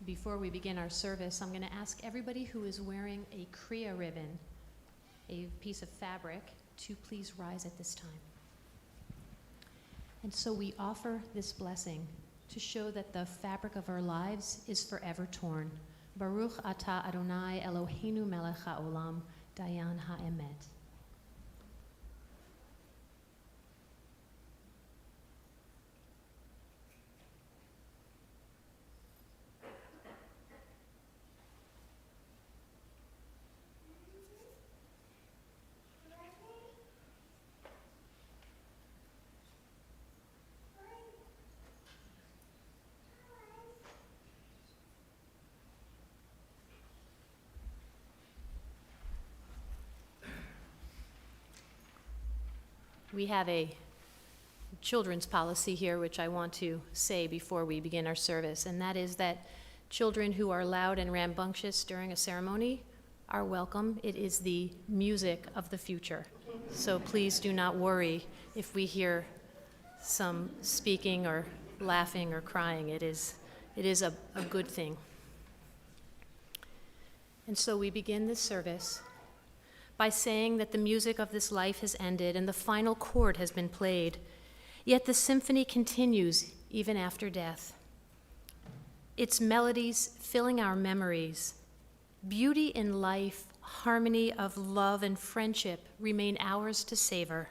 before we begin our service, I'm going to ask everybody who is wearing a Kriya ribbon, a piece of fabric, to please rise at this time. And so we offer this blessing to show that the fabric of our lives is forever torn. Baruch atah Adonai Eloheinu melech haolam, dayan ha'emet. We have a children's policy here, which I want to say before we begin our service, and that is that children who are loud and rambunctious during a ceremony are welcome. It is the music of the future. So please do not worry if we hear some speaking or laughing or crying. It is a good thing. And so we begin this service by saying that the music of this life has ended and the final chord has been played, yet the symphony continues even after death. Its melodies filling our memories, beauty in life, harmony of love and friendship remain ours to savor.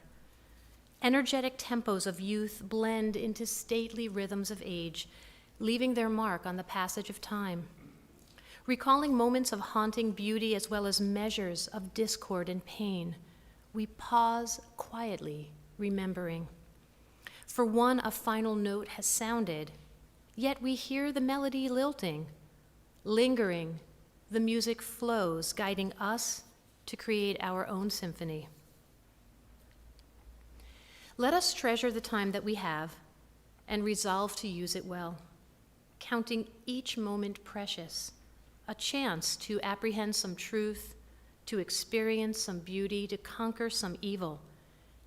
Energetic tempos of youth blend into stately rhythms of age, leaving their mark on the passage of time. Recalling moments of haunting beauty as well as measures of discord and pain, we pause quietly, remembering. For one, a final note has sounded, yet we hear the melody lilting. Lingering, the music flows, guiding us to create our own symphony. Let us treasure the time that we have and resolve to use it well, counting each moment precious, a chance to apprehend some truth, to experience some beauty, to conquer some evil,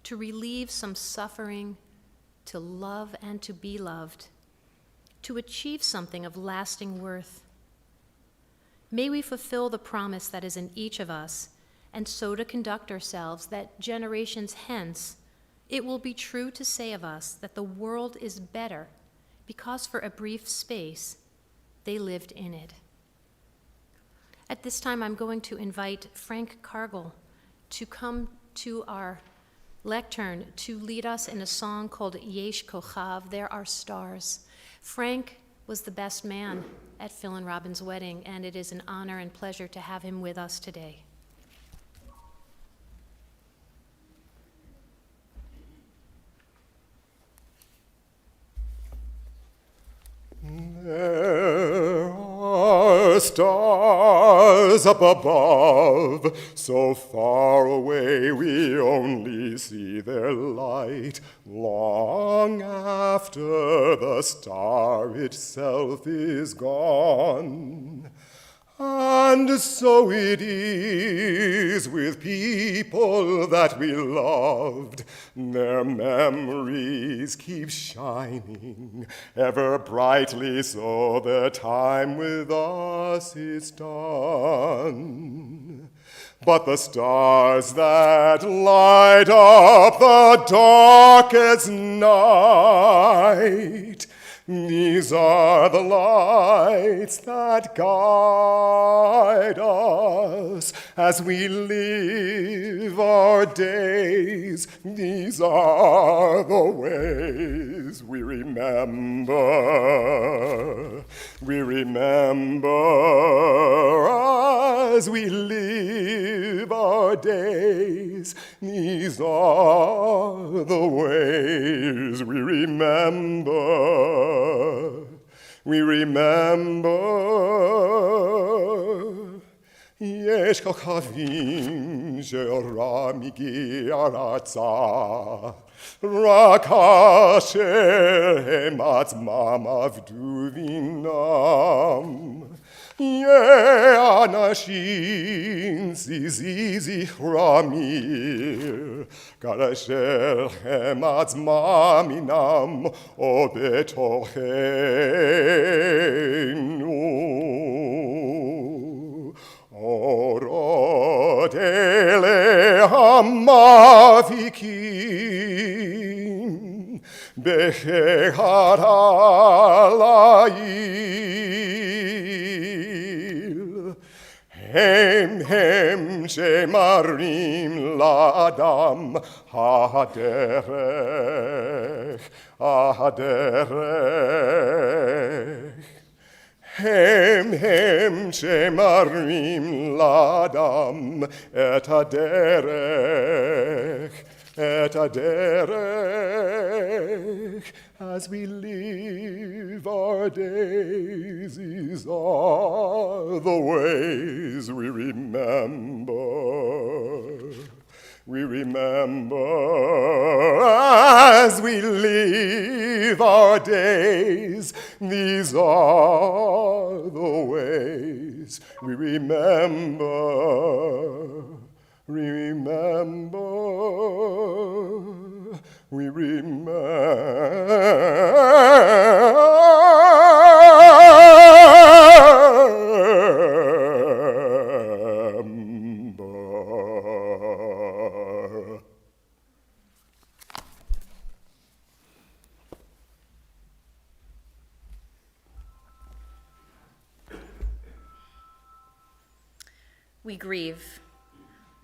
to relieve some suffering, to love and to be loved, to achieve something of lasting worth. May we fulfill the promise that is in each of us, and so to conduct ourselves that generations hence, it will be true to say of us that the world is better because for a brief space they lived in it. At this time, I'm going to invite Frank Cargill to come to our lectern to lead us in a song called Yesh Kochav, There Are Stars. Frank was the best man at Phil and Robin's wedding, and it is an honor and pleasure to have him with us today. There are stars up above, so far away we only see their light, long after the star itself is gone. And so it is with people that we loved. Their memories keep shining ever brightly, so their time with us is done. But the stars that light up the darkest night, these are the lights that guide us as we live our days. These are the ways we remember. We remember as we live our days. These are the ways we remember. We remember. Yesh kochavim she'ora migi aratza, rak asher hem atzmam avdu vinam. Anashin zizi chramir, kalasher hem atzmaminam o betochenu. בחד הליל. הם שמראים לאדם הדרך, הדרך. הם שמראים לאדם את הדרך, את הדרך. As we live our days, these are the ways we remember. We remember as we live our days. These are the ways we remember. Remember. We remember. We grieve.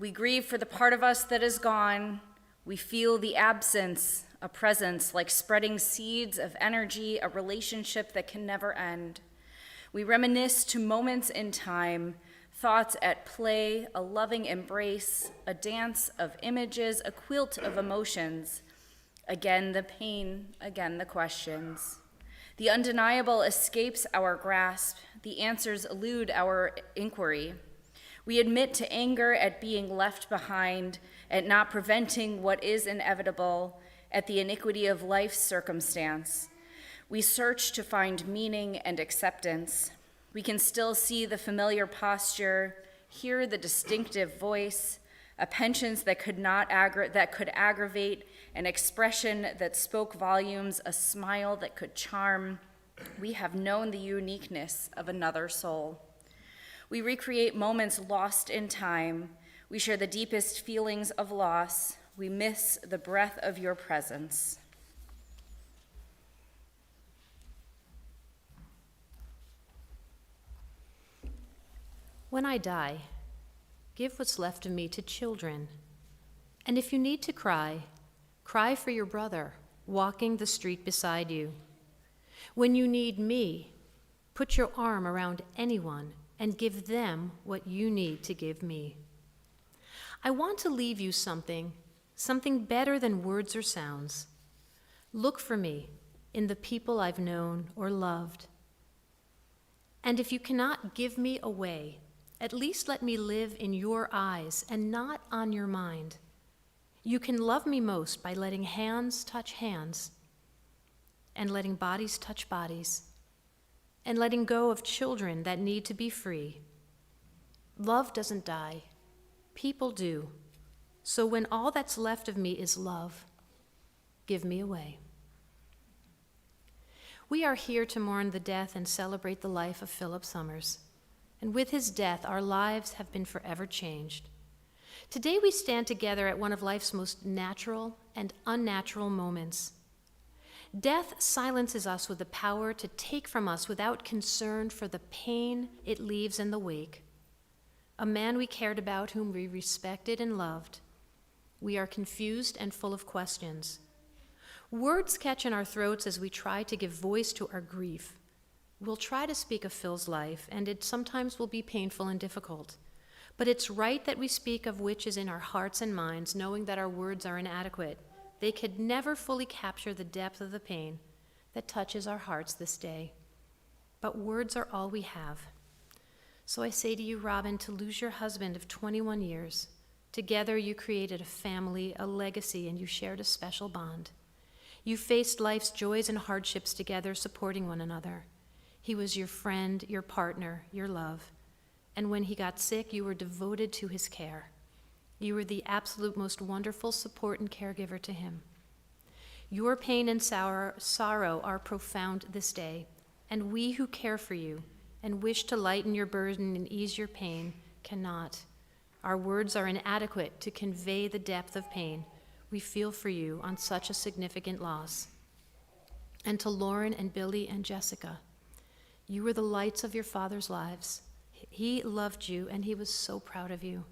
We grieve for the part of us that is gone. We feel the absence, a presence like spreading seeds of energy, a relationship that can never end. We reminisce to moments in time, thoughts at play, a loving embrace, a dance of images, a quilt of emotions. Again the pain, again the questions. The undeniable escapes our grasp. The answers elude our inquiry. We admit to anger at being left behind, at not preventing what is inevitable, at the iniquity of life's circumstance. We search to find meaning and acceptance. We can still see the familiar posture, hear the distinctive voice, a penchant that could aggravate, an expression that spoke volumes, a smile that could charm. We have known the uniqueness of another soul. We recreate moments lost in time. We share the deepest feelings of loss. We miss the breath of your presence. When I die, give what's left of me to children. And if you need to cry, cry for your brother walking the street beside you. When you need me, put your arm around anyone and give them what you need to give me. I want to leave you something better than words or sounds. Look for me in the people I've known or loved. And if you cannot give me away, at least let me live in your eyes and not on your mind. You can love me most by letting hands touch hands, and letting bodies touch bodies, and letting go of children that need to be free. Love doesn't die. People do. So when all that's left of me is love, give me away. We are here to mourn the death and celebrate the life of Phillip Summers. And with his death, our lives have been forever changed. Today we stand together at one of life's most natural and unnatural moments. Death silences us with the power to take from us without concern for the pain it leaves in the wake. A man we cared about, whom we respected and loved. We are confused and full of questions. Words catch in our throats as we try to give voice to our grief. We'll try to speak of Phil's life, and it sometimes will be painful and difficult. But it's right that we speak of which is in our hearts and minds, knowing that our words are inadequate. They could never fully capture the depth of the pain that touches our hearts this day. But words are all we have. So I say to you, Robin, to lose your husband of 21 years. Together you created a family, a legacy, and you shared a special bond. You faced life's joys and hardships together, supporting one another. He was your friend, your partner, your love. And when he got sick, you were devoted to his care. You were the absolute most wonderful support and caregiver to him. Your pain and sorrow are profound this day, and we who care for you and wish to lighten your burden and ease your pain cannot. Our words are inadequate to convey the depth of pain we feel for you on such a significant loss. And to Lauren and Billy and Jessica, you were the lights of your father's lives. He loved you, and he was so proud of you.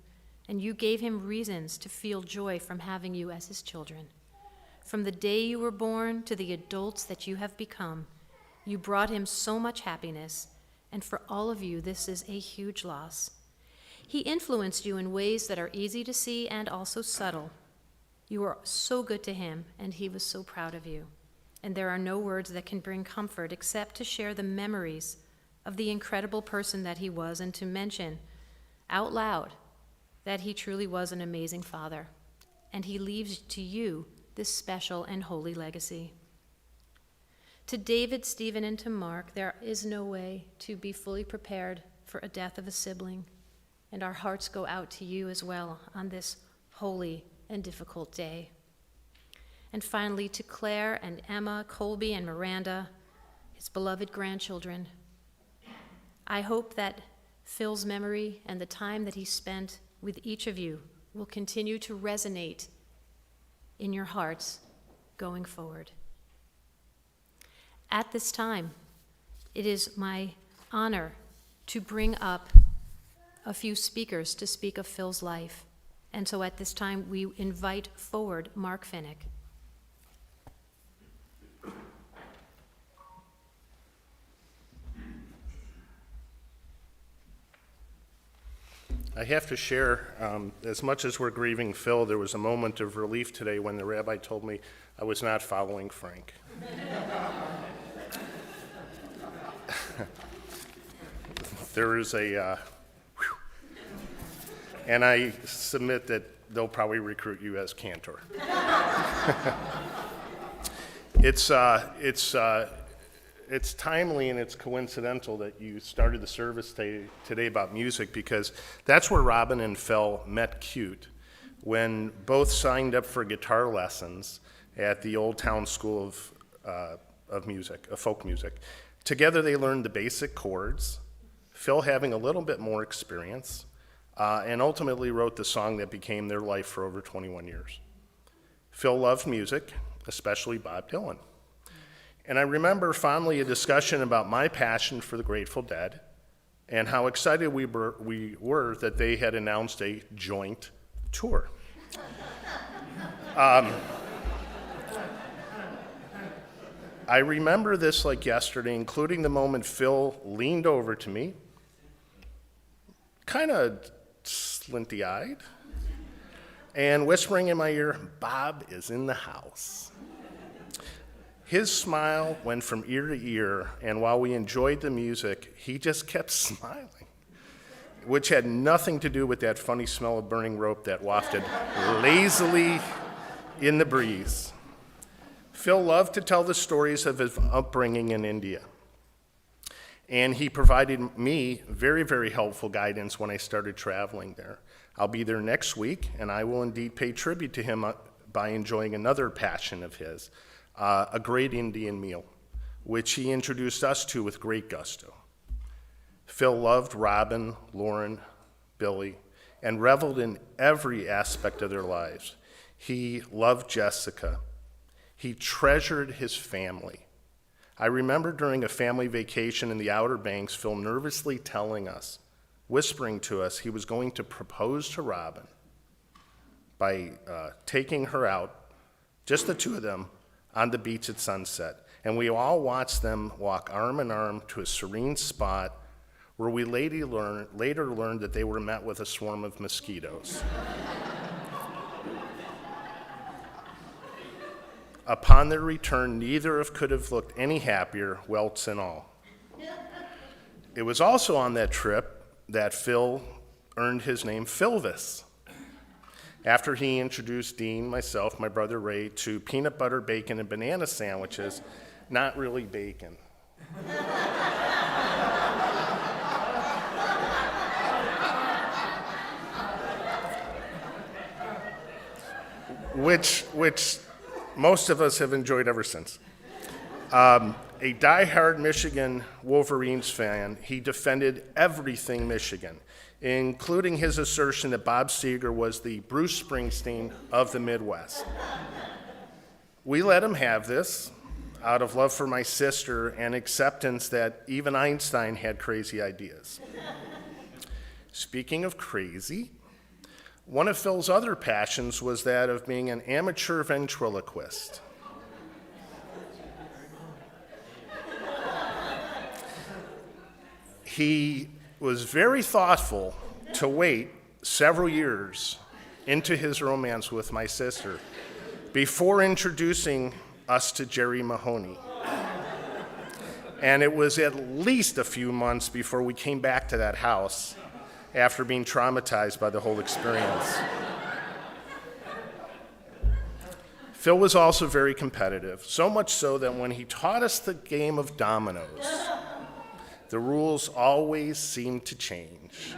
And you gave him reasons to feel joy from having you as his children. From the day you were born to the adults that you have become, you brought him so much happiness, and for all of you, this is a huge loss. He influenced you in ways that are easy to see and also subtle. You were so good to him, and he was so proud of you. And there are no words that can bring comfort except to share the memories of the incredible person that he was, and to mention out loud that he truly was an amazing father. And he leaves to you this special and holy legacy. To David, Stephen, and to Mark, there is no way to be fully prepared for a death of a sibling, and our hearts go out to you as well on this holy and difficult day. And finally, to Claire and Emma, Colby and Miranda, his beloved grandchildren, I hope that Phil's memory and the time that he spent with each of you will continue to resonate in your hearts going forward. At this time, it is my honor to bring up a few speakers to speak of Phil's life. And so at this time, we invite forward Mark Finnick. I have to share, as much as we're grieving Phil, there was a moment of relief today when the rabbi told me I was not following Frank. There is and I submit that they'll probably recruit you as cantor. It's timely and it's coincidental that you started the service today about music, because that's where Robin and Phil met cute, when both signed up for guitar lessons at the Old Town School of Music, of folk music. Together they learned the basic chords, Phil having a little bit more experience, and ultimately wrote the song that became their life for over 21 years. Phil loved music, especially Bob Dylan. And I remember fondly a discussion about my passion for the Grateful Dead and how excited we were that they had announced a joint tour. I remember this like yesterday, including the moment Phil leaned over to me, kind of slinty-eyed, and whispering in my ear, "Bob is in the house." His smile went from ear to ear, and while we enjoyed the music, he just kept smiling, which had nothing to do with that funny smell of burning rope that wafted lazily in the breeze. Phil loved to tell the stories of his upbringing in India, and he provided me very, very helpful guidance when I started traveling there. I'll be there next week, and I will indeed pay tribute to him by enjoying another passion of his, a great Indian meal, which he introduced us to with great gusto. Phil loved Robin, Lauren, Billy, and reveled in every aspect of their lives. He loved Jessica. He treasured his family. I remember during a family vacation in the Outer Banks, Phil nervously telling us, whispering to us, he was going to propose to Robin by taking her out, just the two of them, on the beach at sunset. And we all watched them walk arm in arm to a serene spot where we later learned that they were met with a swarm of mosquitoes. Upon their return, neither could have looked any happier, welts and all. It was also on that trip that Phil earned his name Philvis, after he introduced Dean, myself, my brother Ray, to peanut butter, bacon, and banana sandwiches, not really bacon. which most of us have enjoyed ever since. A diehard Michigan Wolverines fan, he defended everything Michigan, including his assertion that Bob Seger was the Bruce Springsteen of the Midwest. We let him have this. out of love for my sister and acceptance that even Einstein had crazy ideas. Speaking of crazy, one of Phil's other passions was that of being an amateur ventriloquist. He was very thoughtful to wait several years into his romance with my sister before introducing us to Jerry Mahoney. And it was at least a few months before we came back to that house after being traumatized by the whole experience. Phil was also very competitive, so much so that when he taught us the game of dominoes, the rules always seemed to change.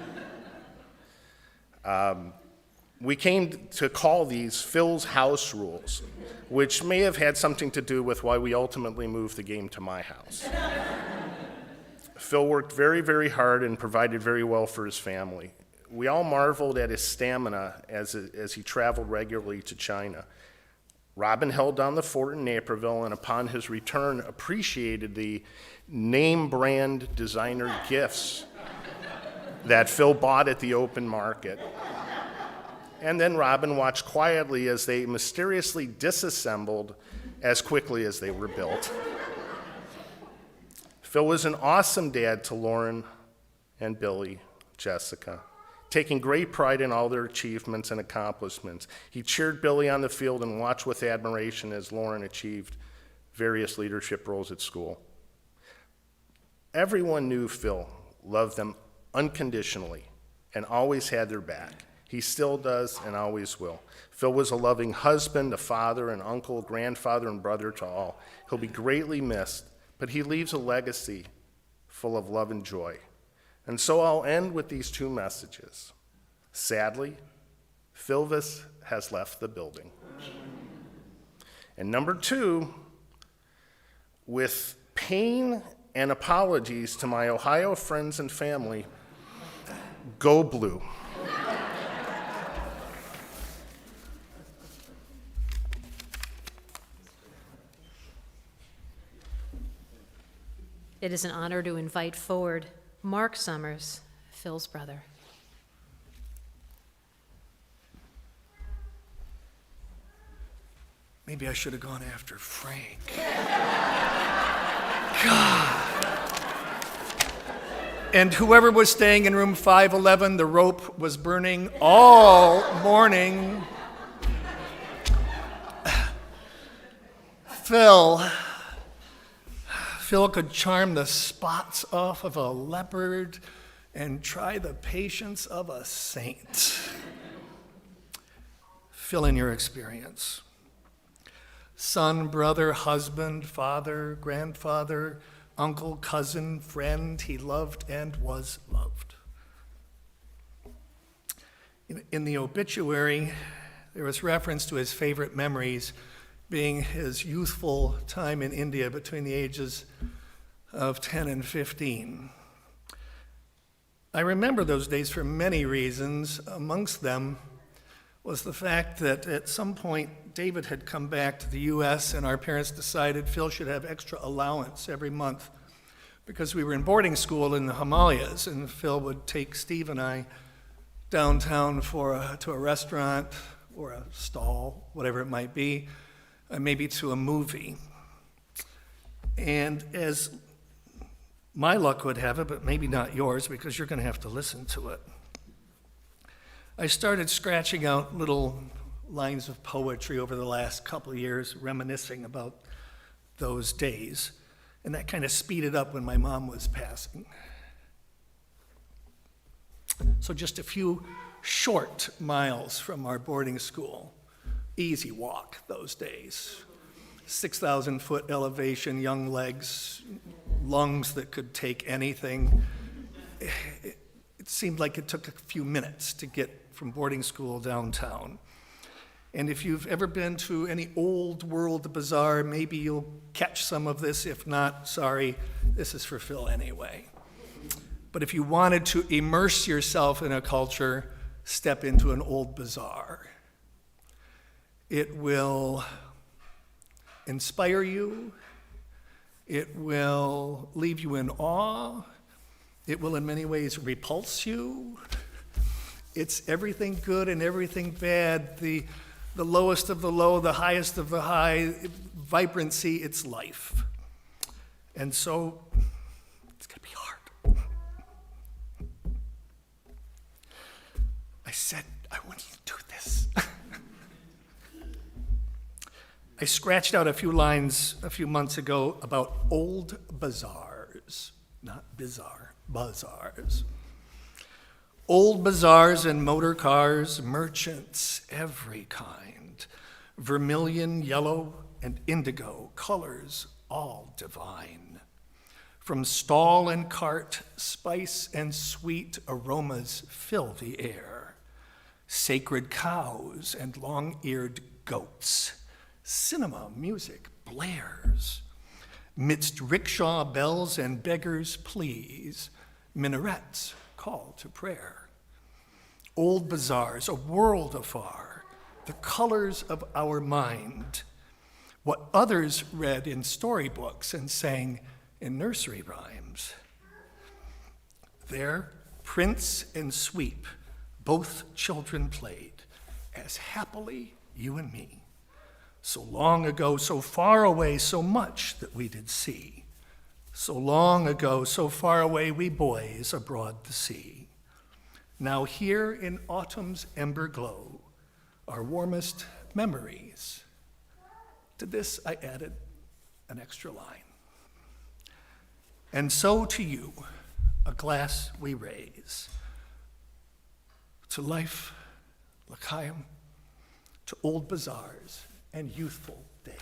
We came to call these Phil's house rules, which may have had something to do with why we ultimately moved the game to my house. Phil worked very, very hard and provided very well for his family. We all marveled at his stamina as he traveled regularly to China. Robin held down the fort in Naperville, and upon his return, appreciated the name brand designer gifts that Phil bought at the open market. And then Robin watched quietly as they mysteriously disassembled as quickly as they were built. Phil was an awesome dad to Lauren and Billy, Jessica, taking great pride in all their achievements and accomplishments. He cheered Billy on the field and watched with admiration as Lauren achieved various leadership roles at school. Everyone knew Phil loved them unconditionally and always had their back. He still does and always will. Phil was a loving husband, a father, an uncle, grandfather, and brother to all. He'll be greatly missed, but he leaves a legacy full of love and joy. And so I'll end with these two messages. Sadly, Philvis has left the building. And number two, with pain and apologies to my Ohio friends and family, go Blue. It is an honor to invite forward Mark Summers, Phil's brother. Maybe I should have gone after Frank. God. And whoever was staying in room 511, the rope was burning all morning. Phil could charm the spots off of a leopard and try the patience of a saint. Fill in your experience. Son, brother, husband, father, grandfather, uncle, cousin, friend, he loved and was loved. In the obituary, there was reference to his favorite memories being his youthful time in India between the ages of 10 and 15. I remember those days for many reasons. Amongst them was the fact that at some point David had come back to the U.S. and our parents decided Phil should have extra allowance every month because we were in boarding school in the Himalayas, and Phil would take Steve and I downtown to a restaurant or a stall, whatever it might be, maybe to a movie. And as my luck would have it, but maybe not yours because you're going to have to listen to it, I started scratching out little lines of poetry over the last couple of years, reminiscing about those days. And that kind of speeded up when my mom was passing. So just a few short miles from our boarding school. Easy walk those days. 6,000-foot elevation, young legs, lungs that could take anything. It seemed like it took a few minutes to get from boarding school downtown. And if you've ever been to any old world bazaar, maybe you'll catch some of this. If not, sorry, this is for Phil anyway. But if you wanted to immerse yourself in a culture, step into an old bazaar. It will inspire you, It will leave you in awe. It will in many ways repulse you. It's everything good and everything bad, the lowest of the low, the highest of the high, vibrancy, it's life. And so it's going to be hard. I said I wouldn't do this. I scratched out a few lines a few months ago about old bazaars, not bizarre, bazaars. Old bazaars and motor cars, merchants, every kind, vermilion, yellow, and indigo, colors all divine. From stall and cart, spice and sweet aromas fill the air. Sacred cows and long-eared goats, cinema music blares. Midst rickshaw bells and beggars' pleas, minarets call to prayer. Old bazaars, a world afar, the colors of our mind, what others read in storybooks and sang in nursery rhymes. There, Prince and Sweep, both children played, as happily you and me. So long ago, so far away, so much that we did see. So long ago, so far away, we boys abroad the sea. Now here in autumn's ember glow, our warmest memories. To this I added an extra line. And so to you, a glass we raise. To life, L'chaim, to old bazaars and youthful days.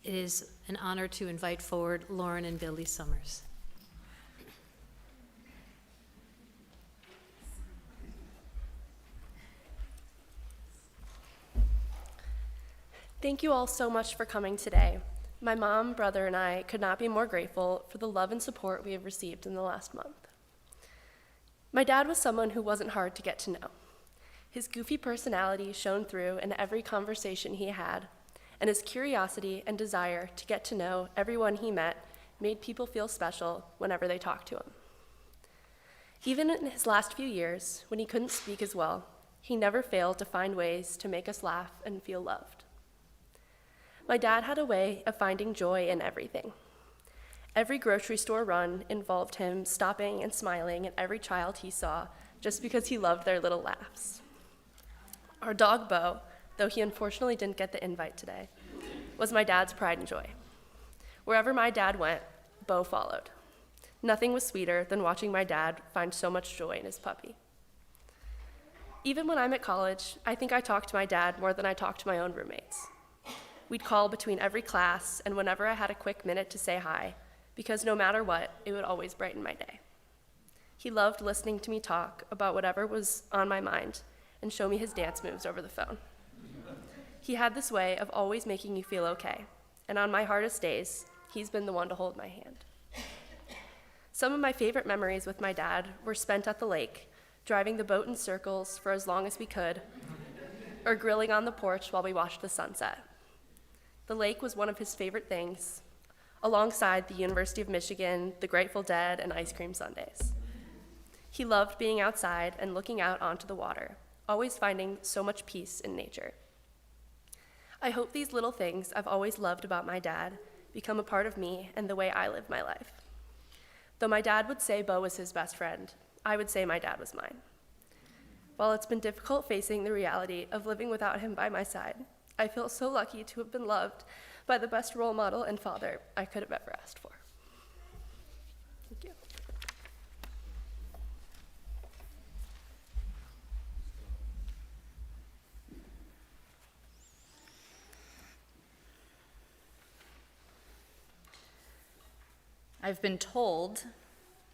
It is an honor to invite forward Lauren and Billy Summers. Thank you all so much for coming today. My mom, brother, and I could not be more grateful for the love and support we have received in the last month. My dad was someone who wasn't hard to get to know. His goofy personality shone through in every conversation he had, and his curiosity and desire to get to know everyone he met made people feel special whenever they talked to him. Even in his last few years, when he couldn't speak as well, he never failed to find ways to make us laugh and feel loved. My dad had a way of finding joy in everything. Every grocery store run involved him stopping and smiling at every child he saw just because he loved their little laughs. Our dog, Bo, though he unfortunately didn't get the invite today, was my dad's pride and joy. Wherever my dad went, Bo followed. Nothing was sweeter than watching my dad find so much joy in his puppy. Even when I'm at college, I think I talk to my dad more than I talk to my own roommates. We'd call between every class and whenever I had a quick minute to say hi, because no matter what, it would always brighten my day. He loved listening to me talk about whatever was on my mind and show me his dance moves over the phone. He had this way of always making you feel okay, and on my hardest days, he's been the one to hold my hand. Some of my favorite memories with my dad were spent at the lake, driving the boat in circles for as long as we could, or grilling on the porch while we watched the sunset. The lake was one of his favorite things, alongside the University of Michigan, the Grateful Dead, and ice cream sundaes. He loved being outside and looking out onto the water, always finding so much peace in nature. I hope these little things I've always loved about my dad become a part of me and the way I live my life. Though my dad would say Bo was his best friend, I would say my dad was mine. While it's been difficult facing the reality of living without him by my side, I feel so lucky to have been loved by the best role model and father I could have ever asked for. Thank you. I've been told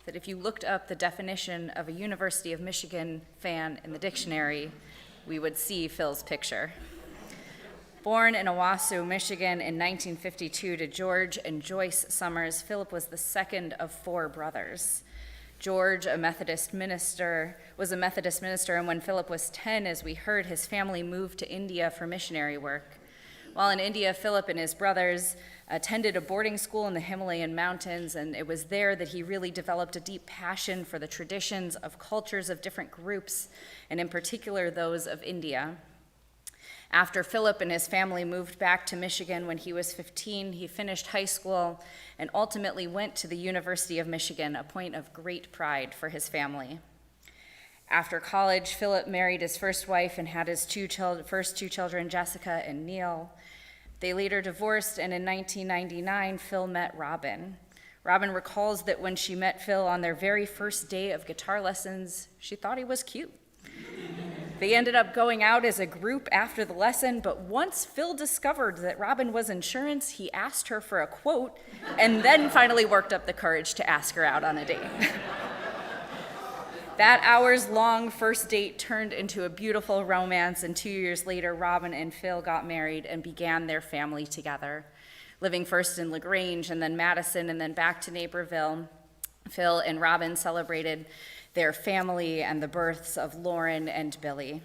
that if you looked up the definition of a University of Michigan fan in the dictionary, we would see Phil's picture. Born in Owasso, Michigan in 1952 to George and Joyce Summers, Philip was the second of 4 brothers. George, was a Methodist minister, and when Philip was 10, as we heard, his family moved to India for missionary work. While in India, Philip and his brothers attended a boarding school in the Himalayan mountains, and it was there that he really developed a deep passion for the traditions of cultures of different groups, and in particular those of India. After Philip and his family moved back to Michigan when he was 15, he finished high school and ultimately went to the University of Michigan, a point of great pride for his family. After college, Philip married his first wife and had his first two children, Jessica and Neil. They later divorced, and in 1999, Phil met Robin. Robin recalls that when she met Phil on their very first day of guitar lessons, she thought he was cute. They ended up going out as a group after the lesson, but once Phil discovered that Robin was insurance, he asked her for a quote and then finally worked up the courage to ask her out on a date. That hours-long first date turned into a beautiful romance, and 2 years later, Robin and Phil got married and began their family together, living first in LaGrange and then Madison and then back to Naperville. Phil and Robin celebrated their family and the births of Lauren and Billy.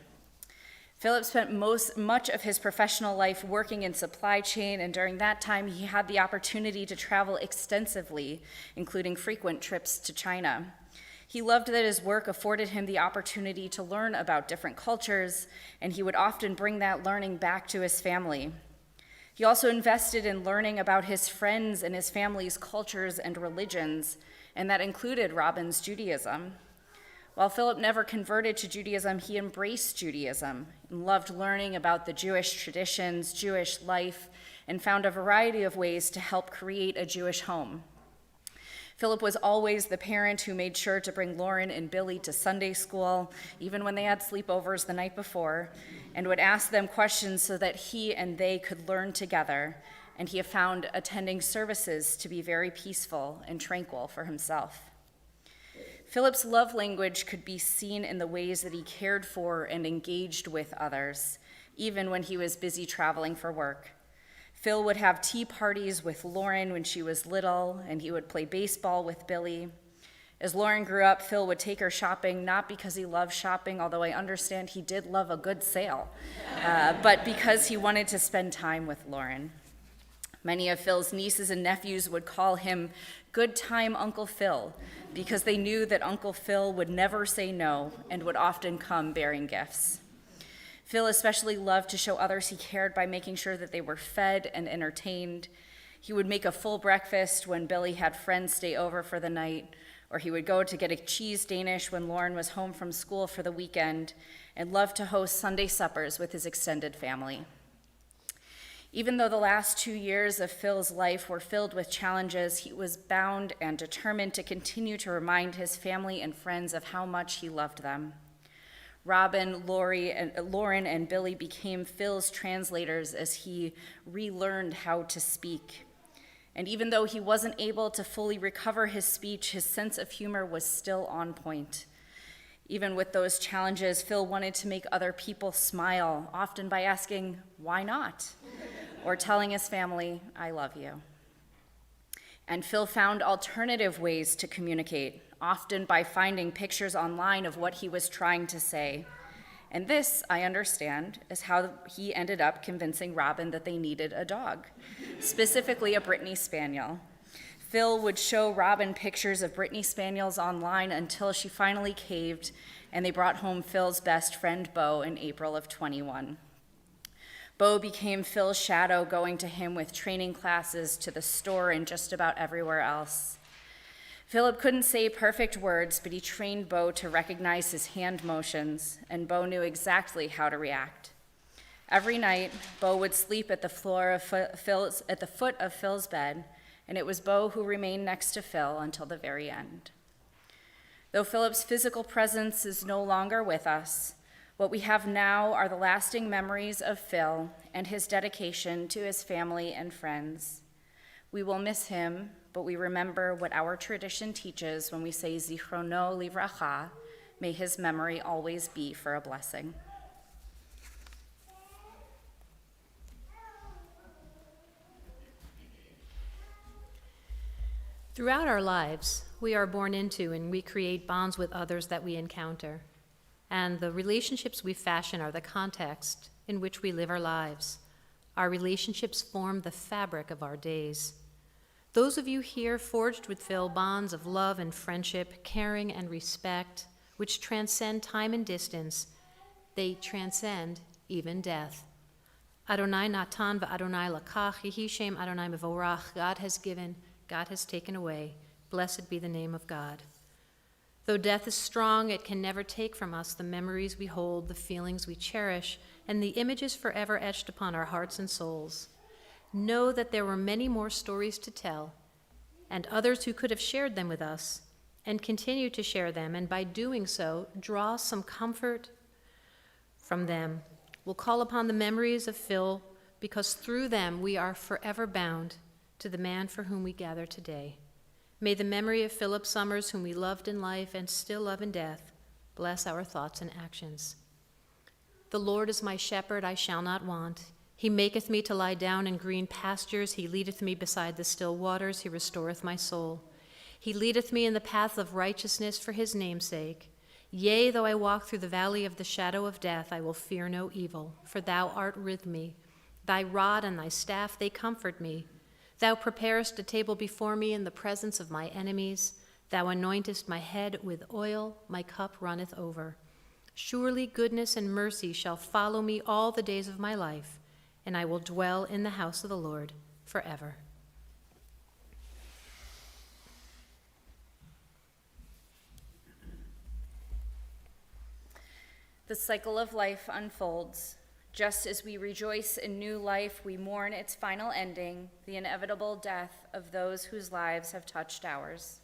Philip spent much of his professional life working in supply chain, and during that time he had the opportunity to travel extensively, including frequent trips to China. He loved that his work afforded him the opportunity to learn about different cultures, and he would often bring that learning back to his family. He also invested in learning about his friends and his family's cultures and religions, and that included Robin's Judaism. While Philip never converted to Judaism, he embraced Judaism and loved learning about the Jewish traditions, Jewish life, and found a variety of ways to help create a Jewish home. Philip was always the parent who made sure to bring Lauren and Billy to Sunday school, even when they had sleepovers the night before, and would ask them questions so that he and they could learn together, and he found attending services to be very peaceful and tranquil for himself. Philip's love language could be seen in the ways that he cared for and engaged with others, even when he was busy traveling for work. Phil would have tea parties with Lauren when she was little, and he would play baseball with Billy. As Lauren grew up, Phil would take her shopping, not because he loved shopping, although I understand he did love a good sale, but because he wanted to spend time with Lauren. Many of Phil's nieces and nephews would call him Good Time Uncle Phil, because they knew that Uncle Phil would never say no and would often come bearing gifts. Phil especially loved to show others he cared by making sure that they were fed and entertained. He would make a full breakfast when Billy had friends stay over for the night, or he would go to get a cheese Danish when Lauren was home from school for the weekend, and loved to host Sunday suppers with his extended family. Even though the last 2 years of Phil's life were filled with challenges, he was bound and determined to continue to remind his family and friends of how much he loved them. Robin, Lauren, and Billy became Phil's translators as he relearned how to speak. And even though he wasn't able to fully recover his speech, his sense of humor was still on point. Even with those challenges, Phil wanted to make other people smile, often by asking, "Why not?" or telling his family, "I love you." And Phil found alternative ways to communicate, often by finding pictures online of what he was trying to say. And this, I understand, is how he ended up convincing Robin that they needed a dog, specifically a Brittany Spaniel. Phil would show Robin pictures of Brittany Spaniels online until she finally caved, and they brought home Phil's best friend, Bo, in April of 21. Bo became Phil's shadow, going to him with training classes, to the store, and just about everywhere else. Philip couldn't say perfect words, but he trained Bo to recognize his hand motions, and Bo knew exactly how to react. Every night, Bo would sleep at the foot of Phil's bed, and it was Bo who remained next to Phil until the very end. Though Philip's physical presence is no longer with us, what we have now are the lasting memories of Phil and his dedication to his family and friends. We will miss him, but but we remember what our tradition teaches when we say Zichrono Livracha, may his memory always be for a blessing. Throughout our lives, we are born into and we create bonds with others that we encounter. And the relationships we fashion are the context in which we live our lives. Our relationships form the fabric of our days. Those of you here forged with Phil bonds of love and friendship, caring and respect, which transcend time and distance, they transcend even death. Adonai natan v'Adonai lakach, yehi shem Adonai mevorach. God has given, God has taken away. Blessed be the name of God. Though death is strong, it can never take from us the memories we hold, the feelings we cherish, and the images forever etched upon our hearts and souls. Know that there were many more stories to tell, and others who could have shared them with us, and continue to share them, and by doing so, draw some comfort from them. We'll call upon the memories of Phil, because through them we are forever bound to the man for whom we gather today. May the memory of Philip Summers, whom we loved in life and still love in death, bless our thoughts and actions. The Lord is my shepherd, I shall not want. He maketh me to lie down in green pastures. He leadeth me beside the still waters. He restoreth my soul. He leadeth me in the path of righteousness for his name's sake. Yea, though I walk through the valley of the shadow of death, I will fear no evil, for thou art with me. Thy rod and thy staff, they comfort me. Thou preparest a table before me in the presence of my enemies. Thou anointest my head with oil, my cup runneth over. Surely goodness and mercy shall follow me all the days of my life, and I will dwell in the house of the Lord forever. The cycle of life unfolds. Just as we rejoice in new life, we mourn its final ending, the inevitable death of those whose lives have touched ours.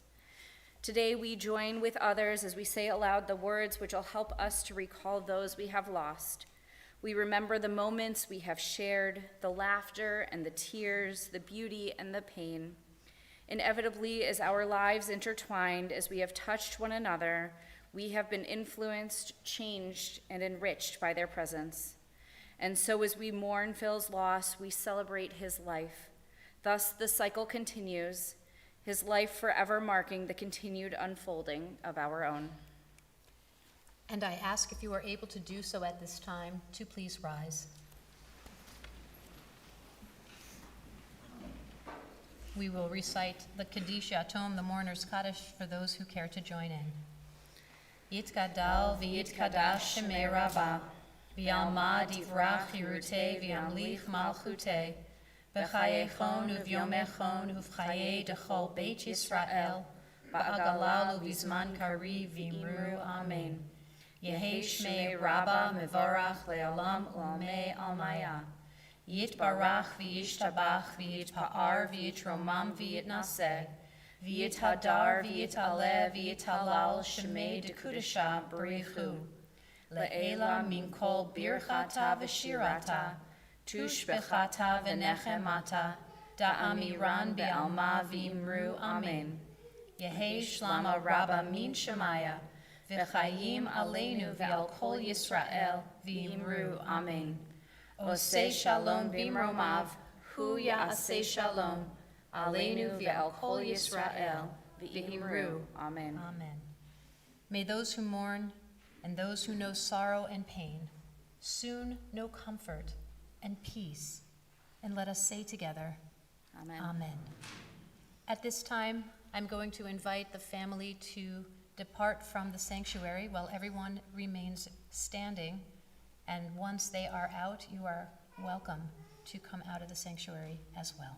Today we join with others as we say aloud the words which will help us to recall those we have lost. We remember the moments we have shared, the laughter and the tears, the beauty and the pain. Inevitably, as our lives intertwined, as we have touched one another, we have been influenced, changed, and enriched by their presence. And so as we mourn Phil's loss, we celebrate his life. Thus the cycle continues, his life forever marking the continued unfolding of our own. And I ask, if you are able to do so at this time, to please rise. We will recite the Kaddish Yatom, the Mourner's Kaddish, for those who care to join in. Yitgadal v'yitkadash shemei Rabbah, v'yalma divrach yirutei v'yamlich malchutei, v'chayechon uv'yomechon uv'chayei dechol beit Yisrael, ba'agalal uv'zman kari v'imru amen. Yehi shmei Rabbah mevorach le'olam u'amei almaya. Yitbarach v'yishtabach v'yitpa'ar v'yitromam v'yitnaseh. V'yithadar v'yitaleh v'yitalal shemei dekudesha b'richu. Le'ela min kol birchata v'shirata, tushbechata v'nechemata, da'amiran be'alma v'imru amen. Yehi shlama Rabbah min shemaya, v'chayim aleinu v'al kol Yisrael v'imru amen. Oseh shalom b'imromav, hu ya'aseh shalom, aleinu v'al kol Yisrael v'imru amen. Amen. May those who mourn and those who know sorrow and pain soon know comfort and peace. And let us say together, Amen. Amen. At this time, I'm going to invite the family to depart from the sanctuary while everyone remains standing. And once they are out, you are welcome to come out of the sanctuary as well.